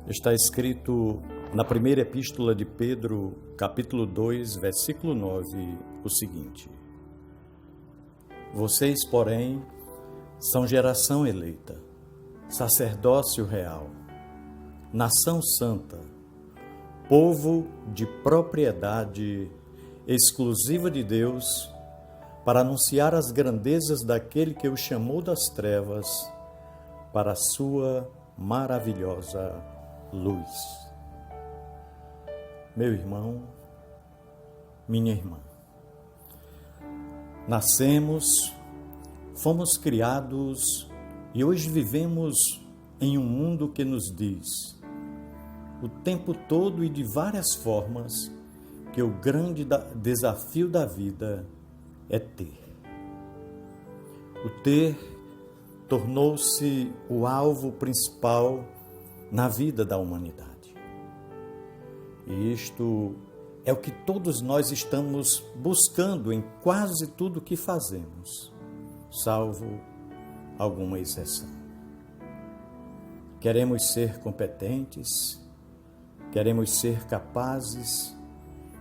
Está escrito na primeira epístola de Pedro, capítulo 2, versículo 9, o seguinte: Vocês, porém, são geração eleita, sacerdócio real, nação santa, povo de propriedade exclusiva de Deus, para anunciar as grandezas daquele que o chamou das trevas para a sua maravilhosa luz. Meu irmão, minha irmã, nascemos, fomos criados e hoje vivemos em um mundo que nos diz o tempo todo e de várias formas que o grande desafio da vida é ter. O ter tornou-se o alvo principal na vida da humanidade. E isto é o que todos nós estamos buscando em quase tudo que fazemos, salvo alguma exceção. Queremos ser competentes, queremos ser capazes,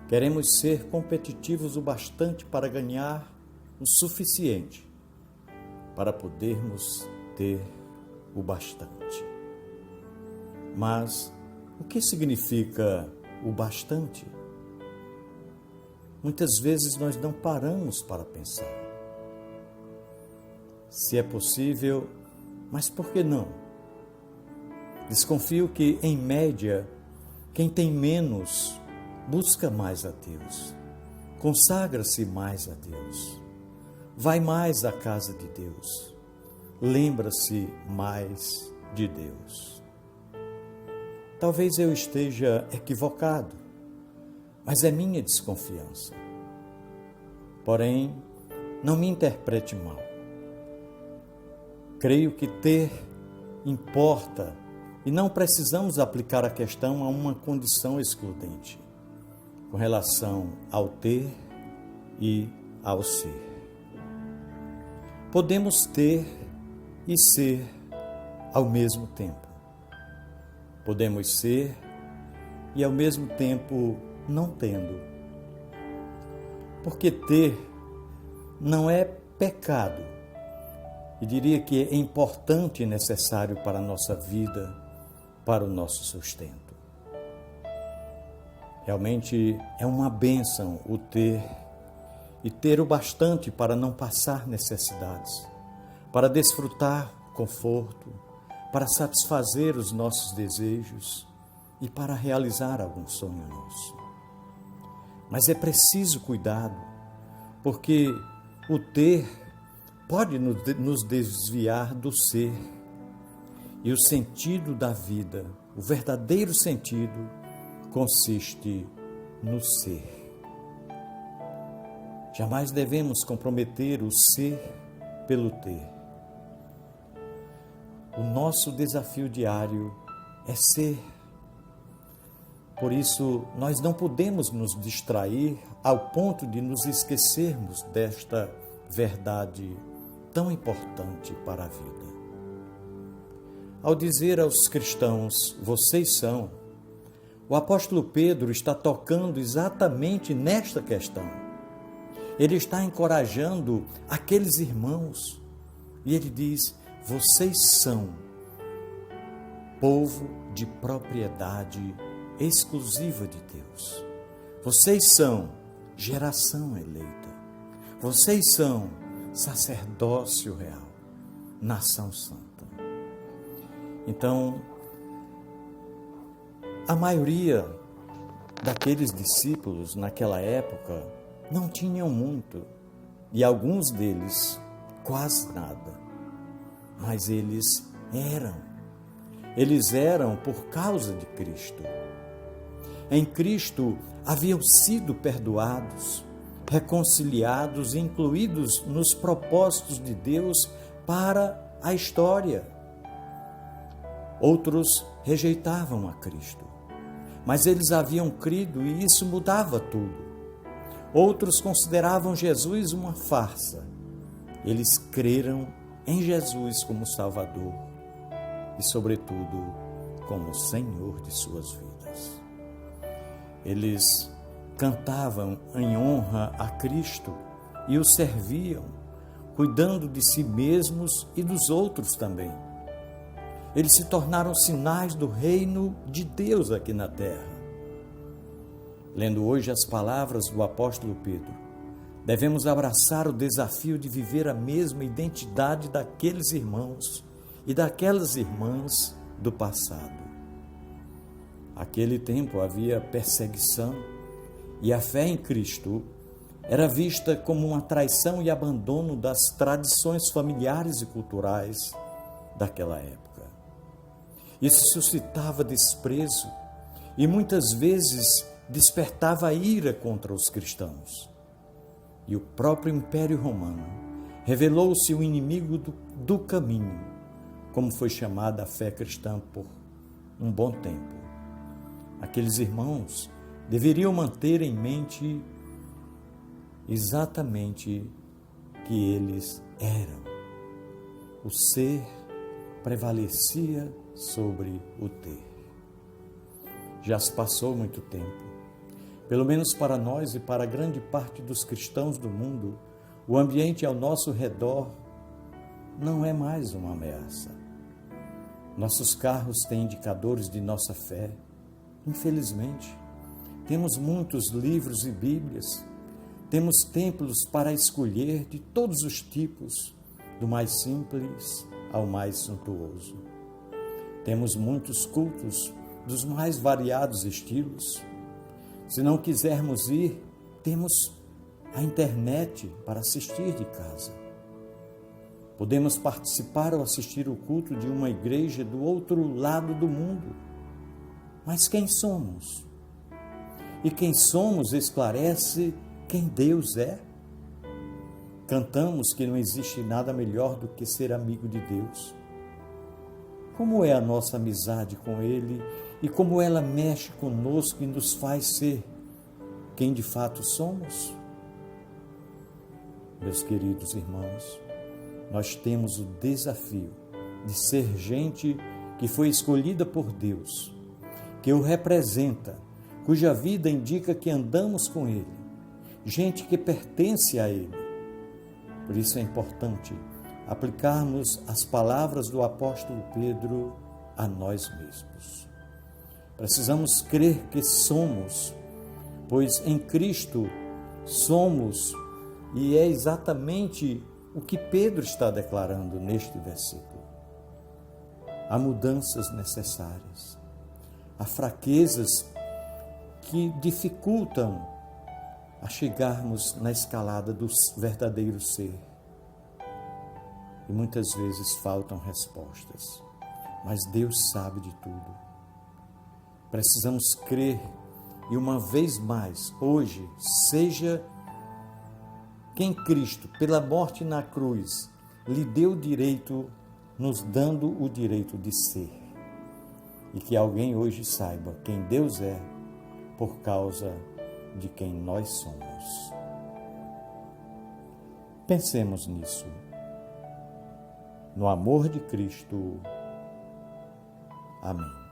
queremos ser competitivos o bastante para ganhar o suficiente para podermos ter o bastante. Mas o que significa o bastante? Muitas vezes nós não paramos para pensar. Se é possível, mas por que não? Desconfio que, em média, quem tem menos busca mais a Deus, consagra-se mais a Deus, vai mais à casa de Deus, lembra-se mais de Deus. Talvez eu esteja equivocado, mas é minha desconfiança. Porém, não me interprete mal. Creio que ter importa e não precisamos aplicar a questão a uma condição excludente com relação ao ter e ao ser. Podemos ter e ser ao mesmo tempo. Podemos ser e ao mesmo tempo não tendo. Porque ter não é pecado. E diria que é importante e necessário para a nossa vida, para o nosso sustento. Realmente é uma bênção o ter e ter o bastante para não passar necessidades, para desfrutar conforto, para satisfazer os nossos desejos e para realizar algum sonho nosso. Mas é preciso cuidado, porque o ter pode nos desviar do ser. E o sentido da vida, o verdadeiro sentido, consiste no ser. Jamais devemos comprometer o ser pelo ter. O nosso desafio diário é ser. Por isso, nós não podemos nos distrair ao ponto de nos esquecermos desta verdade tão importante para a vida. Ao dizer aos cristãos, vocês são, o apóstolo Pedro está tocando exatamente nesta questão. Ele está encorajando aqueles irmãos e ele diz: vocês são povo de propriedade exclusiva de Deus. Vocês são geração eleita. Vocês são sacerdócio real, nação santa. Então, a maioria daqueles discípulos naquela época não tinham muito, e alguns deles quase nada. Mas eles eram por causa de Cristo. Em Cristo haviam sido perdoados, reconciliados e incluídos nos propósitos de Deus para a história. Outros rejeitavam a Cristo, mas eles haviam crido e isso mudava tudo. Outros consideravam Jesus uma farsa. Eles creram em Jesus como Salvador e, sobretudo, como Senhor de suas vidas. Eles cantavam em honra a Cristo e o serviam, cuidando de si mesmos e dos outros também. Eles se tornaram sinais do reino de Deus aqui na terra. Lendo hoje as palavras do apóstolo Pedro, devemos abraçar o desafio de viver a mesma identidade daqueles irmãos e daquelas irmãs do passado. Naquele tempo havia perseguição e a fé em Cristo era vista como uma traição e abandono das tradições familiares e culturais daquela época. Isso suscitava desprezo e muitas vezes despertava ira contra os cristãos. E o próprio Império Romano revelou-se o inimigo do caminho, como foi chamada a fé cristã por um bom tempo. Aqueles irmãos deveriam manter em mente exatamente que eles eram. O ser prevalecia sobre o ter. Já se passou muito tempo. Pelo menos para nós e para grande parte dos cristãos do mundo, o ambiente ao nosso redor não é mais uma ameaça. Nossos carros têm indicadores de nossa fé. Infelizmente, temos muitos livros e bíblias. Temos templos para escolher de todos os tipos, do mais simples ao mais suntuoso. Temos muitos cultos dos mais variados estilos. Se não quisermos ir, temos a internet para assistir de casa. Podemos participar ou assistir o culto de uma igreja do outro lado do mundo. Mas quem somos? E quem somos esclarece quem Deus é. Cantamos que não existe nada melhor do que ser amigo de Deus. Como é a nossa amizade com Ele e como ela mexe conosco e nos faz ser quem de fato somos? Meus queridos irmãos, nós temos o desafio de ser gente que foi escolhida por Deus, que o representa, cuja vida indica que andamos com Ele, gente que pertence a Ele. Por isso é importante aplicarmos as palavras do apóstolo Pedro a nós mesmos. Precisamos crer que somos, pois em Cristo somos, e é exatamente o que Pedro está declarando neste versículo. Há mudanças necessárias, há fraquezas que dificultam a chegarmos na escalada do verdadeiro ser. E muitas vezes faltam respostas, mas Deus sabe de tudo. Precisamos crer e uma vez mais, hoje, seja quem Cristo, pela morte na cruz, lhe deu o direito, nos dando o direito de ser. E que alguém hoje saiba quem Deus é por causa de quem nós somos. Pensemos nisso. No amor de Cristo. Amém.